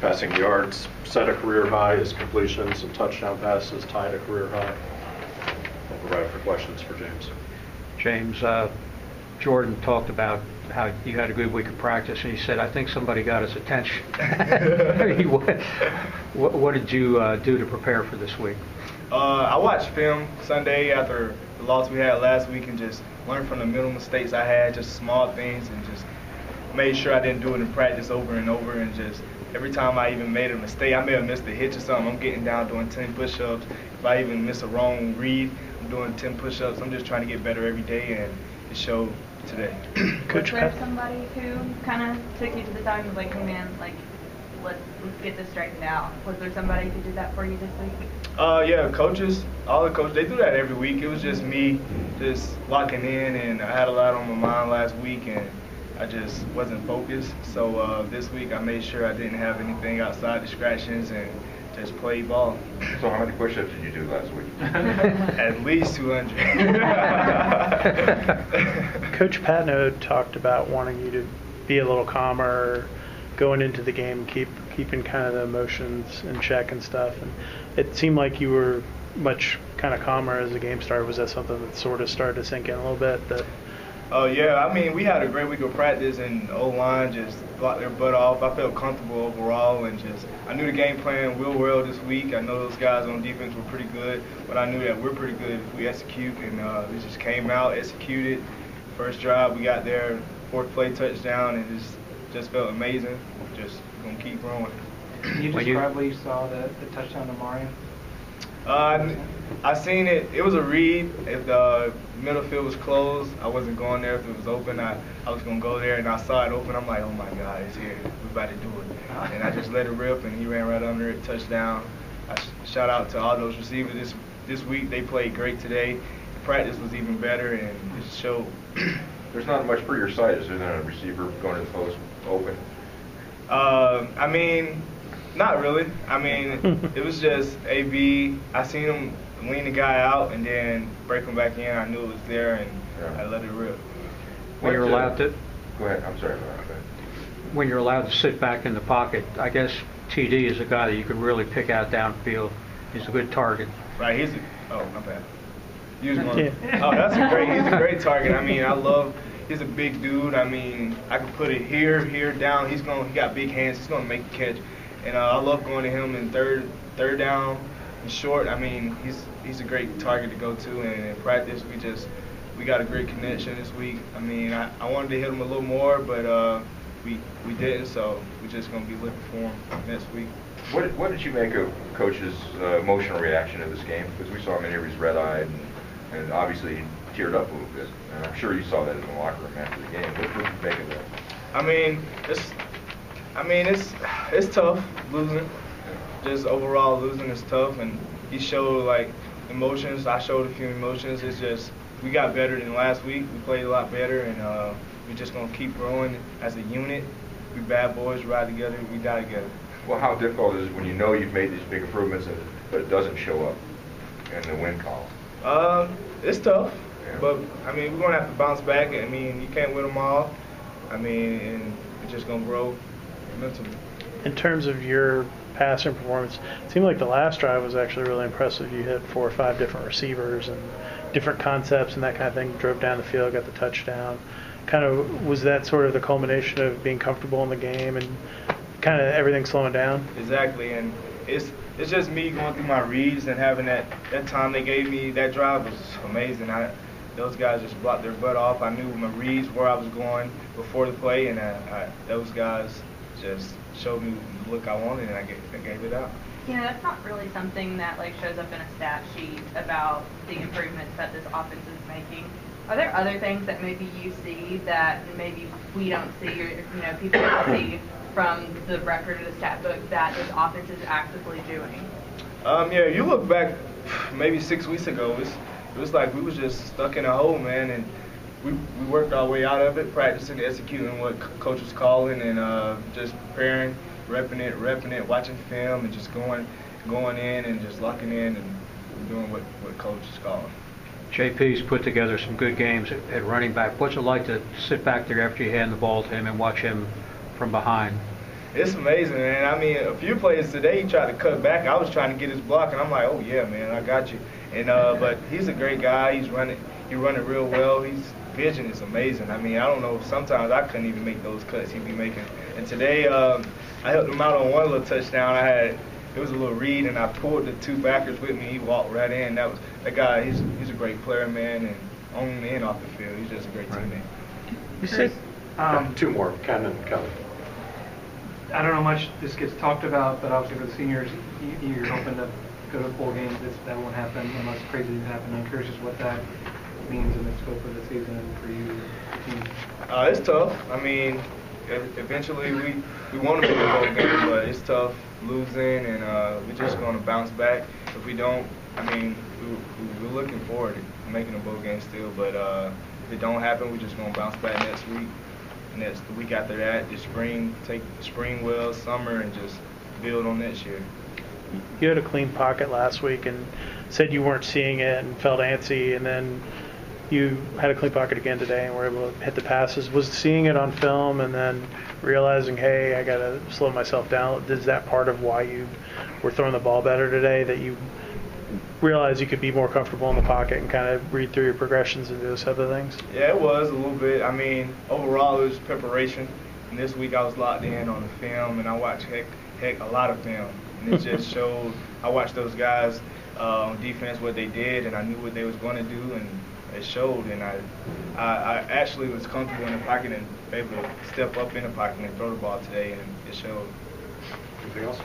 passing yards set a career high, his completions and touchdown passes tied a career high. I'll provide for questions for James. James, Jordan talked about how you had a good week of practice, and he said, I think somebody got his attention. What did you do to prepare for this week? I watched film Sunday after the loss we had last week and just learned from the mental mistakes I had, just small things, and just made sure I didn't do it in practice over and over. And just every time I even made a mistake, I may have missed a hitch or something, I'm getting down doing 10 push-ups. If I even miss a wrong read, I'm doing 10 push-ups. I'm just trying to get better every day, and it showed today. Was there somebody who kind of took you to the side and was like, hey man, like, let's get this straightened out? Was there somebody who did that for you this week? Yeah, coaches, all the coaches, they do that every week. It was just me just locking in, and I had a lot on my mind last week, and I just wasn't focused. So this week I made sure I didn't have anything outside distractions and just play ball. So how many push-ups did you do last week? At least 200. Coach Patno talked about wanting you to be a little calmer going into the game, keeping kind of the emotions in check and stuff. And it seemed like you were much kind of calmer as the game started. Was that something that sort of started to sink in a little bit? That yeah, I mean, we had a great week of practice, and O-line just blocked their butt off. I felt comfortable overall, and just I knew the game plan real well this week. I know those guys on defense were pretty good, but I knew that we're pretty good if we execute, and we just came out, executed. First drive, we got there, fourth play touchdown, and just felt amazing. Just gonna keep growing. Can you describe what you saw, the touchdown to Mario? I seen it. It was a read. If the middle field was closed, I wasn't going there. If it was open, I was going to go there, and I saw it open. I'm like, oh, my God, it's here. We're about to do it. And I just let it rip, and he ran right under it, touchdown. Shout out to all those receivers this week. They played great today. The practice was even better, and it showed. There's not much for your side, is there, than a receiver going to the post open? I mean, not really. I mean, it was just A-B. I seen him lean the guy out and then break him back in. I knew it was there, and yeah. I let it rip. When you're allowed to... Go ahead. I'm sorry about that. When you're allowed to sit back in the pocket, I guess TD is a guy that you can really pick out downfield. He's a good target. Right. Oh, my bad. He's a great target. I mean, he's a big dude. I mean, I can put it here, down. He got big hands. He's going to make a catch. And I love going to him in third down and short. I mean, he's a great target to go to. And in practice, we got a great connection this week. I mean, I wanted to hit him a little more, but we didn't. So we're just going to be looking for him next week. What did you make of Coach's emotional reaction to this game? Because we saw him, and he was red-eyed, and obviously he teared up a little bit. And I'm sure you saw that in the locker room after the game. What did you make of that? It's tough losing. Just overall losing is tough, and he showed like emotions. I showed a few emotions. It's just we got better than last week. We played a lot better, and we're just gonna keep growing as a unit. We bad boys, ride together, we die together. Well, how difficult is it when you know you've made these big improvements, but it doesn't show up in the win column? It's tough, yeah. But I mean we're gonna have to bounce back. I mean you can't win them all. I mean, and we're just gonna grow mentally. In terms of your passing performance, it seemed like the last drive was actually really impressive. You hit 4 or 5 different receivers and different concepts and that kind of thing. Drove down the field, got the touchdown. Kind of was that sort of the culmination of being comfortable in the game and kind of everything slowing down? Exactly, and it's just me going through my reads and having that time they gave me. That drive was amazing. Those guys just blocked their butt off. I knew my reads where I was going before the play, and those guys just showed me the look I wanted, and I gave it out. You know, that's not really something that like shows up in a stat sheet about the improvements that this offense is making. Are there other things that maybe you see that maybe we don't see, or people don't see from the record of the stat book that this offense is actively doing? Yeah, you look back maybe 6 weeks ago, it was like we was just stuck in a hole, man, and we worked our way out of it, practicing, executing what coach was calling, and just preparing, repping it, watching film, and just going in and just locking in and doing what coach is calling. JP's put together some good games at running back. What's it like to sit back there after you hand the ball to him and watch him from behind? It's amazing, man. I mean, a few plays today, he tried to cut back. I was trying to get his block, and I'm like, oh yeah, man, I got you. And but he's a great guy. He run it real well. His vision is amazing. I mean, I don't know. Sometimes I couldn't even make those cuts he'd be making. And today, I helped him out on one little touchdown. It was a little read, and I pulled the two backers with me. He walked right in. That guy. He's a great player, man, and on and off the field, he's just a great teammate. You said Two more, Ken and Kelly. I don't know much this gets talked about, but obviously for the seniors, you're hoping to go to bowl games. That won't happen unless crazy things happen. I'm curious just what that means in the scope of the season for you, the team. It's tough. I mean, eventually we want to be in a bowl game, but it's tough losing, and we're just going to bounce back. If we don't, I mean, we're looking forward to making a bowl game still, but if it don't happen, we're just going to bounce back next week. And that's the week after that, take spring well, summer, and just build on next year. you had a clean pocket last week and said you weren't seeing it and felt antsy, and then you had a clean pocket again today and were able to hit the passes. Was seeing it on film and then realizing, hey, I got to slow myself down, is that part of why you were throwing the ball better today, that you realized you could be more comfortable in the pocket and kind of read through your progressions and do those other things? Yeah, it was a little bit. I mean, overall it was preparation. And this week I was locked in on the film, and I watched a lot of film. And it just showed, I watched those guys on defense, what they did, and I knew what they was going to do, and it showed. And I actually was comfortable in the pocket and able to step up in the pocket and throw the ball today, and it showed. Anything else?